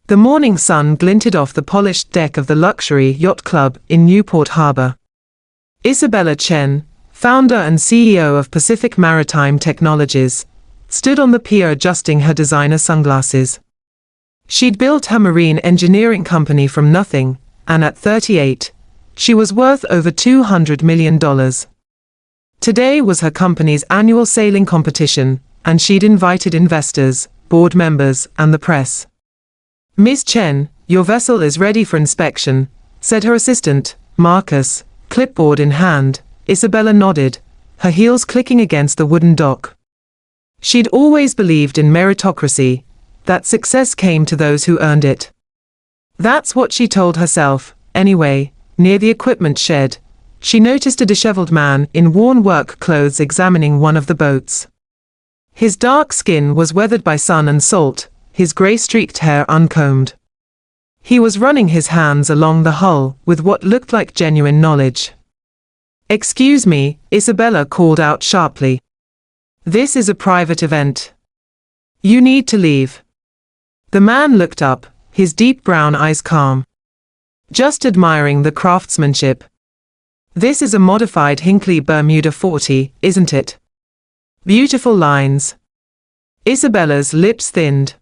The morning sun glinted off the polished deck of the luxury yacht club in Newport Harbor. Isabella Chen, founder and CEO of Pacific Maritime Technologies, stood on the pier adjusting her designer sunglasses. She'd built her marine engineering company from nothing, and at 38, she was worth over $200 million. Today was her company's annual sailing competition, and she'd invited investors, board members, and the press. "Ms. Chen, your vessel is ready for inspection," said her assistant, Marcus, clipboard in hand. Isabella nodded, her heels clicking against the wooden dock. She'd always believed in meritocracy, that success came to those who earned it. That's what she told herself. Anyway, near the equipment shed, she noticed a disheveled man in worn work clothes examining one of the boats. His dark skin was weathered by sun and salt, his grey-streaked hair uncombed. He was running his hands along the hull with what looked like genuine knowledge. "Excuse me," Isabella called out sharply. "This is a private event. You need to leave." The man looked up, his deep brown eyes calm. "Just admiring the craftsmanship. This is a modified Hinckley Bermuda 40, isn't it? Beautiful lines." Isabella's lips thinned.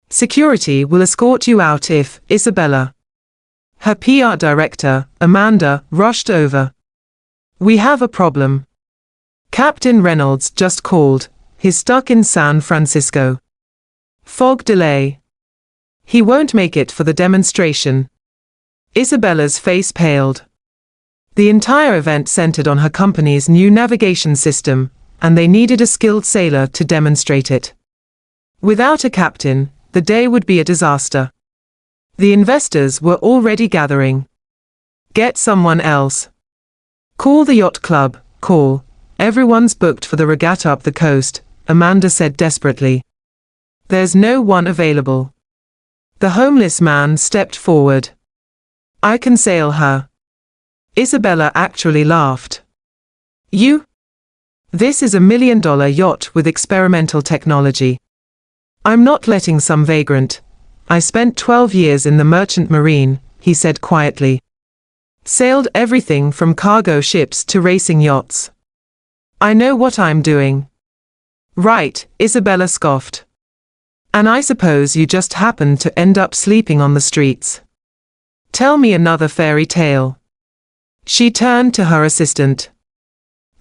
"Security will escort you out if, Isabella." Her PR director, Amanda, rushed over. "We have a problem. Captain Reynolds just called. He's stuck in San Francisco. Fog delay. He won't make it for the demonstration." Isabella's face paled. The entire event centered on her company's new navigation system, and they needed a skilled sailor to demonstrate it. Without a captain, the day would be a disaster. The investors were already gathering. "Get someone else. Call the yacht club, call. Everyone's booked for the regatta up the coast," Amanda said desperately. "There's no one available." The homeless man stepped forward. "I can sail her." Isabella actually laughed. "You? This is $1 million yacht with experimental technology. I'm not letting some vagrant. I spent 12 years in the merchant marine," he said quietly. "Sailed everything from cargo ships to racing yachts. I know what I'm doing." "Right," Isabella scoffed. "And I suppose you just happened to end up sleeping on the streets. Tell me another fairy tale." She turned to her assistant.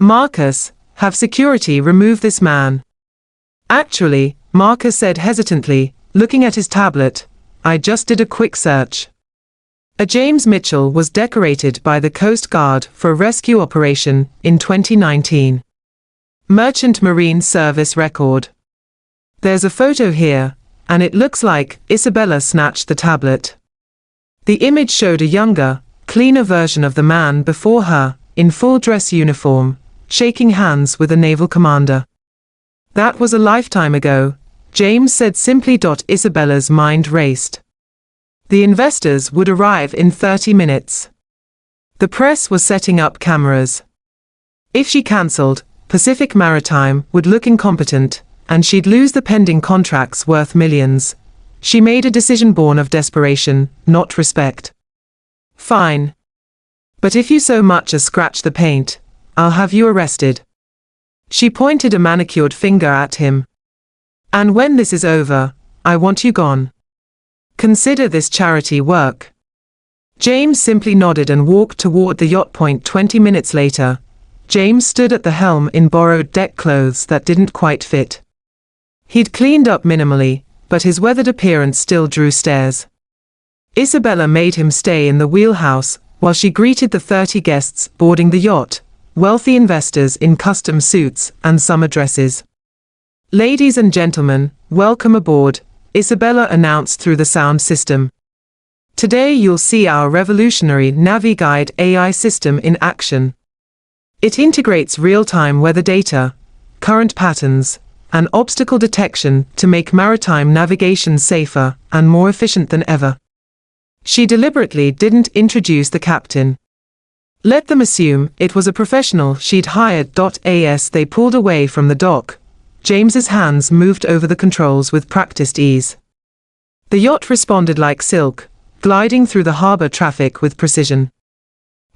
"Marcus, have security remove this man." "Actually," Marcus said hesitantly, looking at his tablet, "I just did a quick search. A James Mitchell was decorated by the Coast Guard for a rescue operation in 2019. Merchant Marine Service record. There's a photo here, and it looks like." Isabella snatched the tablet. The image showed a younger, cleaner version of the man before her, in full dress uniform, shaking hands with a naval commander. "That was a lifetime ago," James said simply. Isabella's mind raced. The investors would arrive in 30 minutes. The press was setting up cameras. If she cancelled, Pacific Maritime would look incompetent, and she'd lose the pending contracts worth millions. She made a decision born of desperation, not respect. "Fine. But if you so much as scratch the paint, I'll have you arrested." She pointed a manicured finger at him. "And when this is over, I want you gone. Consider this charity work." James simply nodded and walked toward the yacht. 20 minutes later, James stood at the helm in borrowed deck clothes that didn't quite fit. He'd cleaned up minimally, but his weathered appearance still drew stares. Isabella made him stay in the wheelhouse while she greeted the 30 guests boarding the yacht, wealthy investors in custom suits and summer dresses. "Ladies and gentlemen, welcome aboard," Isabella announced through the sound system. "Today you'll see our revolutionary NaviGuide AI system in action. It integrates real-time weather data, current patterns, and obstacle detection to make maritime navigation safer and more efficient than ever." She deliberately didn't introduce the captain. Let them assume it was a professional she'd hired. As they pulled away from the dock, James's hands moved over the controls with practiced ease. The yacht responded like silk, gliding through the harbor traffic with precision.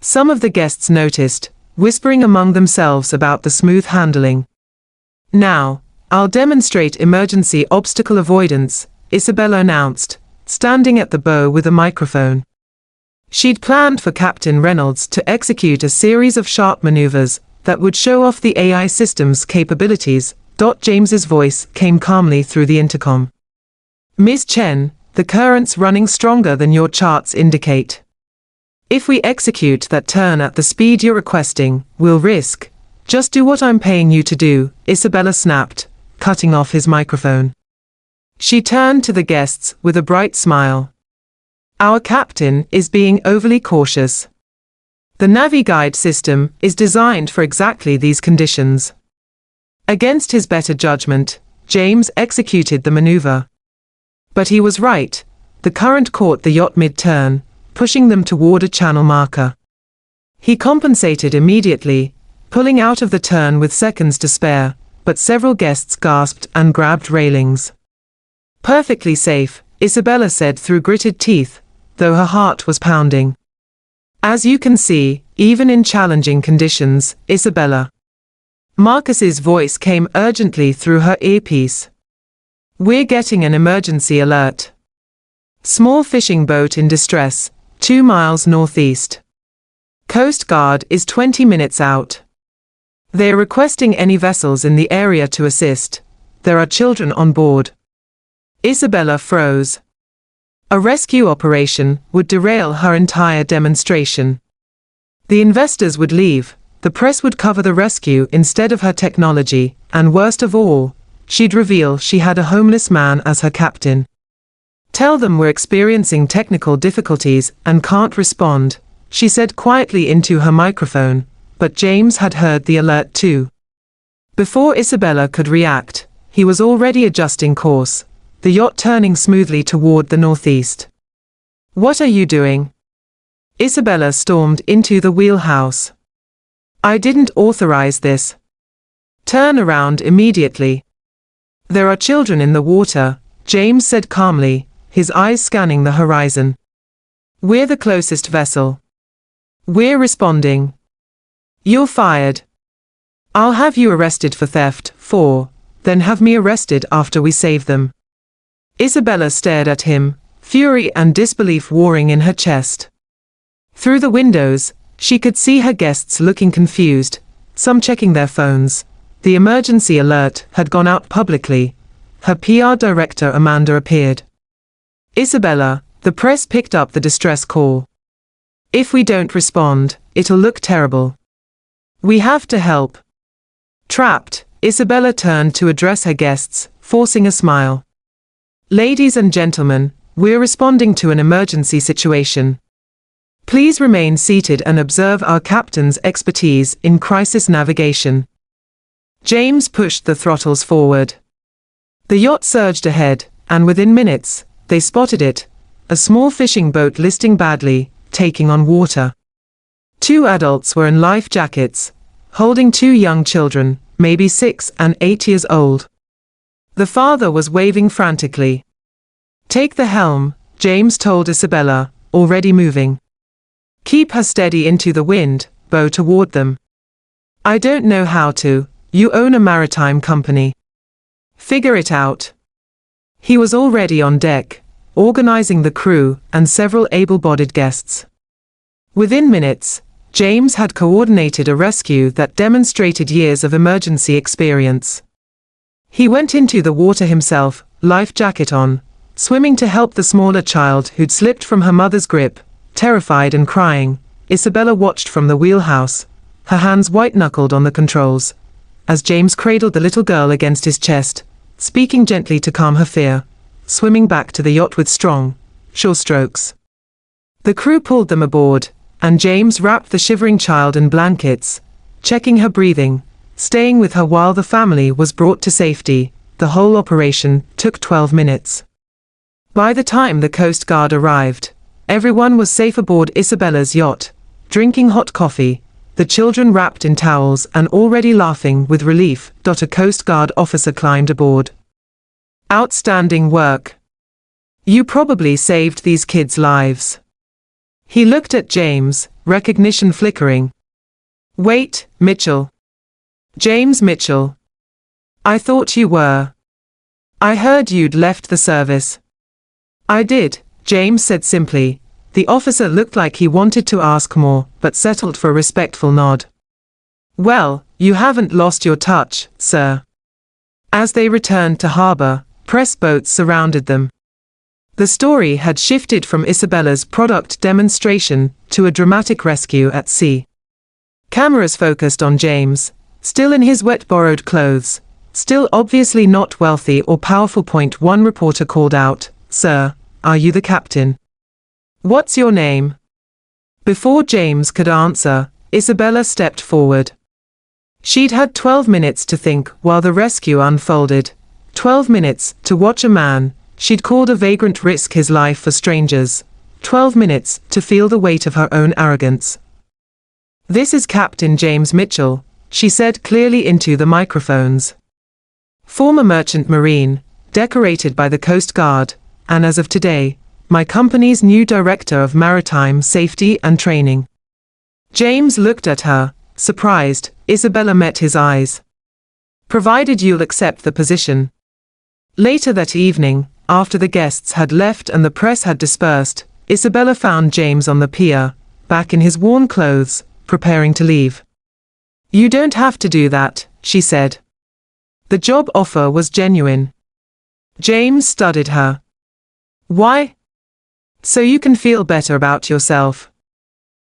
Some of the guests noticed, whispering among themselves about the smooth handling. "Now, I'll demonstrate emergency obstacle avoidance," Isabella announced, standing at the bow with a microphone. She'd planned for Captain Reynolds to execute a series of sharp maneuvers that would show off the AI system's capabilities. James's voice came calmly through the intercom. "Miss Chen, the current's running stronger than your charts indicate. If we execute that turn at the speed you're requesting, we'll risk—" "Just do what I'm paying you to do," Isabella snapped, cutting off his microphone. She turned to the guests with a bright smile. "Our captain is being overly cautious. The NaviGuide system is designed for exactly these conditions." Against his better judgment, James executed the maneuver. But he was right. The current caught the yacht mid-turn, pushing them toward a channel marker. He compensated immediately, pulling out of the turn with seconds to spare, but several guests gasped and grabbed railings. "Perfectly safe," Isabella said through gritted teeth, though her heart was pounding. "As you can see, even in challenging conditions, Isabella." Marcus's voice came urgently through her earpiece. "We're getting an emergency alert. Small fishing boat in distress, 2 miles northeast. Coast Guard is 20 minutes out. They're requesting any vessels in the area to assist. There are children on board." Isabella froze. A rescue operation would derail her entire demonstration. The investors would leave, the press would cover the rescue instead of her technology, and worst of all, she'd reveal she had a homeless man as her captain. "Tell them we're experiencing technical difficulties and can't respond," she said quietly into her microphone, but James had heard the alert too. Before Isabella could react, he was already adjusting course, the yacht turning smoothly toward the northeast. "What are you doing?" Isabella stormed into the wheelhouse. "I didn't authorize this. Turn around immediately." "There are children in the water," James said calmly, his eyes scanning the horizon. "We're the closest vessel. We're responding." "You're fired. I'll have you arrested for theft, then have me arrested after we save them." Isabella stared at him, fury and disbelief warring in her chest. Through the windows, she could see her guests looking confused, some checking their phones. The emergency alert had gone out publicly. Her PR director Amanda appeared. "Isabella, the press picked up the distress call. If we don't respond, it'll look terrible. We have to help." Trapped, Isabella turned to address her guests, forcing a smile. "Ladies and gentlemen, we're responding to an emergency situation. Please remain seated and observe our captain's expertise in crisis navigation." James pushed the throttles forward. The yacht surged ahead, and within minutes, they spotted it, a small fishing boat listing badly, taking on water. 2 adults were in life jackets, holding 2 young children, maybe 6 and 8 years old. The father was waving frantically. "Take the helm," James told Isabella, already moving. "Keep her steady into the wind, bow toward them." "I don't know how to. You own a maritime company. Figure it out." He was already on deck, organizing the crew and several able-bodied guests. Within minutes, James had coordinated a rescue that demonstrated years of emergency experience. He went into the water himself, life jacket on, swimming to help the smaller child who'd slipped from her mother's grip. Terrified and crying, Isabella watched from the wheelhouse, her hands white-knuckled on the controls, as James cradled the little girl against his chest, speaking gently to calm her fear, swimming back to the yacht with strong, sure strokes. The crew pulled them aboard, and James wrapped the shivering child in blankets, checking her breathing, staying with her while the family was brought to safety. The whole operation took 12 minutes. By the time the Coast Guard arrived, everyone was safe aboard Isabella's yacht, drinking hot coffee, the children wrapped in towels and already laughing with relief. A Coast Guard officer climbed aboard. "Outstanding work. You probably saved these kids' lives. He looked at James, recognition flickering. Wait, Mitchell. James Mitchell. I thought you were. I heard you'd left the service. I did, James said simply. The officer looked like he wanted to ask more, but settled for a respectful nod. Well, you haven't lost your touch, sir. As they returned to harbor, press boats surrounded them. The story had shifted from Isabella's product demonstration to a dramatic rescue at sea. Cameras focused on James, still in his wet borrowed clothes, still obviously not wealthy or powerful. One reporter called out, "Sir, are you the captain? What's your name?" Before James could answer, Isabella stepped forward. She'd had 12 minutes to think while the rescue unfolded, 12 minutes to watch a man she'd called a vagrant risk his life for strangers, 12 minutes to feel the weight of her own arrogance. "This is Captain James Mitchell," she said clearly into the microphones. "Former merchant marine, decorated by the Coast Guard, and as of today, my company's new Director of Maritime Safety and Training." James looked at her, surprised. Isabella met his eyes. "Provided you'll accept the position." Later that evening, after the guests had left and the press had dispersed, Isabella found James on the pier, back in his worn clothes, preparing to leave. "You don't have to do that," she said. The job offer was genuine. James studied her. "Why?" "So you can feel better about yourself.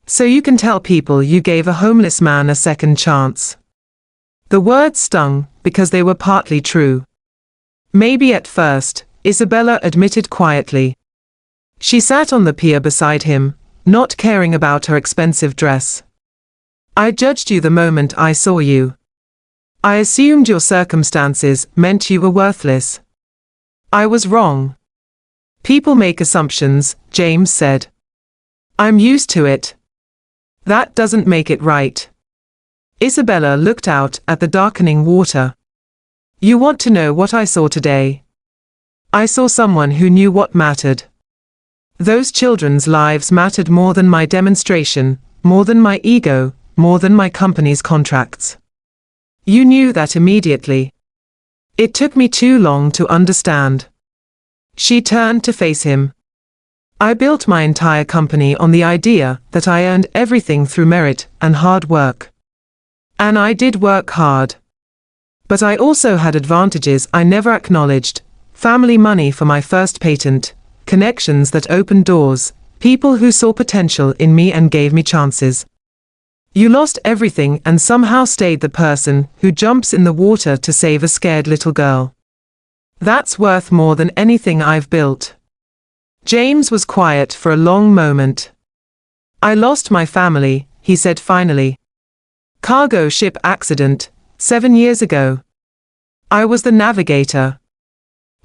So you can tell people you gave a homeless man a second chance." The words stung, because they were partly true. Maybe at first, Isabella admitted quietly. She sat on the pier beside him, not caring about her expensive dress. "I judged you the moment I saw you. I assumed your circumstances meant you were worthless. I was wrong." "People make assumptions," James said. "I'm used to it. That doesn't make it right." Isabella looked out at the darkening water. "You want to know what I saw today? I saw someone who knew what mattered. Those children's lives mattered more than my demonstration, more than my ego, more than my company's contracts. You knew that immediately. It took me too long to understand." She turned to face him. "I built my entire company on the idea that I earned everything through merit and hard work. And I did work hard. But I also had advantages I never acknowledged: family money for my first patent, connections that opened doors, people who saw potential in me and gave me chances. You lost everything and somehow stayed the person who jumps in the water to save a scared little girl. That's worth more than anything I've built." James was quiet for a long moment. "I lost my family," he said finally. "Cargo ship accident, 7 years ago. I was the navigator.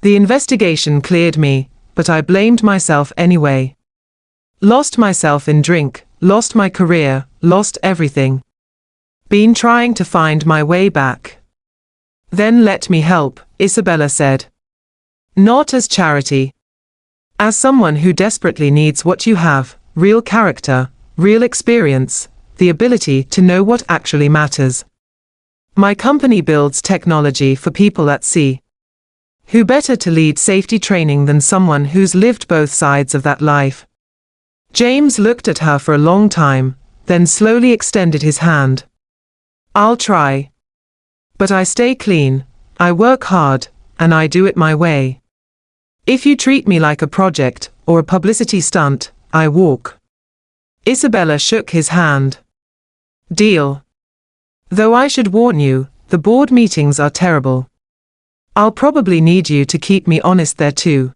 The investigation cleared me, but I blamed myself anyway. Lost myself in drink, lost my career, lost everything. Been trying to find my way back." "Then let me help," Isabella said. "Not as charity. As someone who desperately needs what you have: real character, real experience, the ability to know what actually matters. My company builds technology for people at sea. Who better to lead safety training than someone who's lived both sides of that life?" James looked at her for a long time, then slowly extended his hand. "I'll try. But I stay clean, I work hard, and I do it my way. If you treat me like a project or a publicity stunt, I walk." Isabella shook his hand. "Deal. Though I should warn you, the board meetings are terrible. I'll probably need you to keep me honest there too."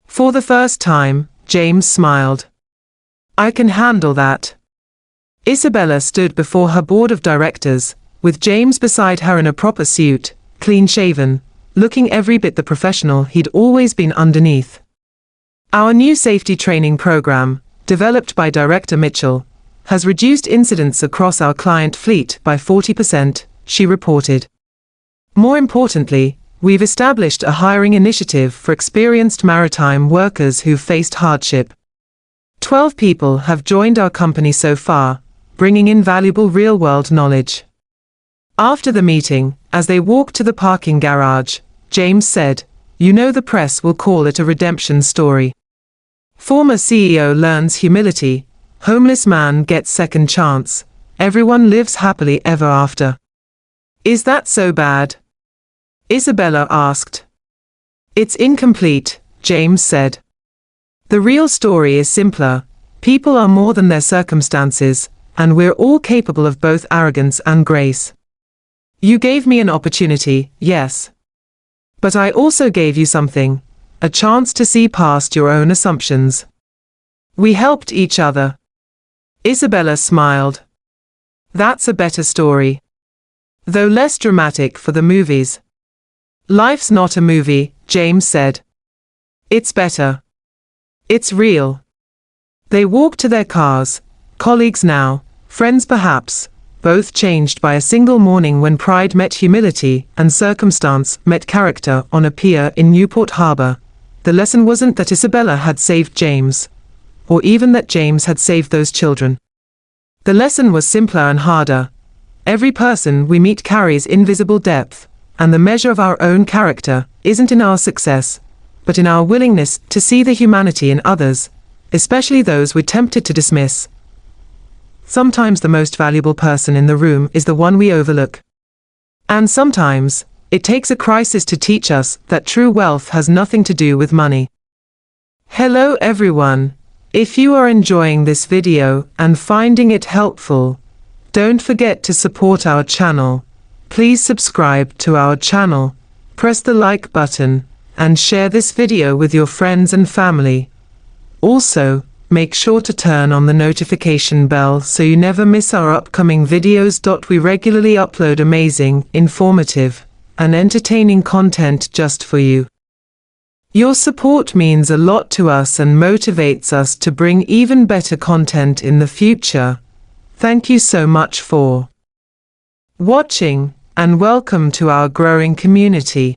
For the first time, James smiled. "I can handle that." Isabella stood before her board of directors, with James beside her in a proper suit, clean-shaven, looking every bit the professional he'd always been underneath. "Our new safety training program, developed by Director Mitchell, has reduced incidents across our client fleet by 40%, she reported. More importantly, we've established a hiring initiative for experienced maritime workers who faced hardship. 12 people have joined our company so far, bringing in valuable real-world knowledge. After the meeting, as they walked to the parking garage, James said, "You know the press will call it a redemption story. Former CEO learns humility, homeless man gets second chance, everyone lives happily ever after. Is that so bad?" Isabella asked. "It's incomplete," James said. "The real story is simpler. People are more than their circumstances, and we're all capable of both arrogance and grace. You gave me an opportunity, yes. But I also gave you something, a chance to see past your own assumptions. We helped each other." Isabella smiled. "That's a better story. Though less dramatic for the movies." "Life's not a movie," James said. "It's better. It's real." They walked to their cars, colleagues now, friends perhaps, both changed by a single morning when pride met humility and circumstance met character on a pier in Newport Harbor. The lesson wasn't that Isabella had saved James, or even that James had saved those children. The lesson was simpler and harder. Every person we meet carries invisible depth, and the measure of our own character isn't in our success, but in our willingness to see the humanity in others, especially those we're tempted to dismiss. Sometimes the most valuable person in the room is the one we overlook. And sometimes, it takes a crisis to teach us that true wealth has nothing to do with money. Hello everyone. If you are enjoying this video and finding it helpful, don't forget to support our channel. Please subscribe to our channel, press the like button, and share this video with your friends and family. Also, make sure to turn on the notification bell so you never miss our upcoming videos. We regularly upload amazing, informative, and entertaining content just for you. Your support means a lot to us and motivates us to bring even better content in the future. Thank you so much for watching, and welcome to our growing community.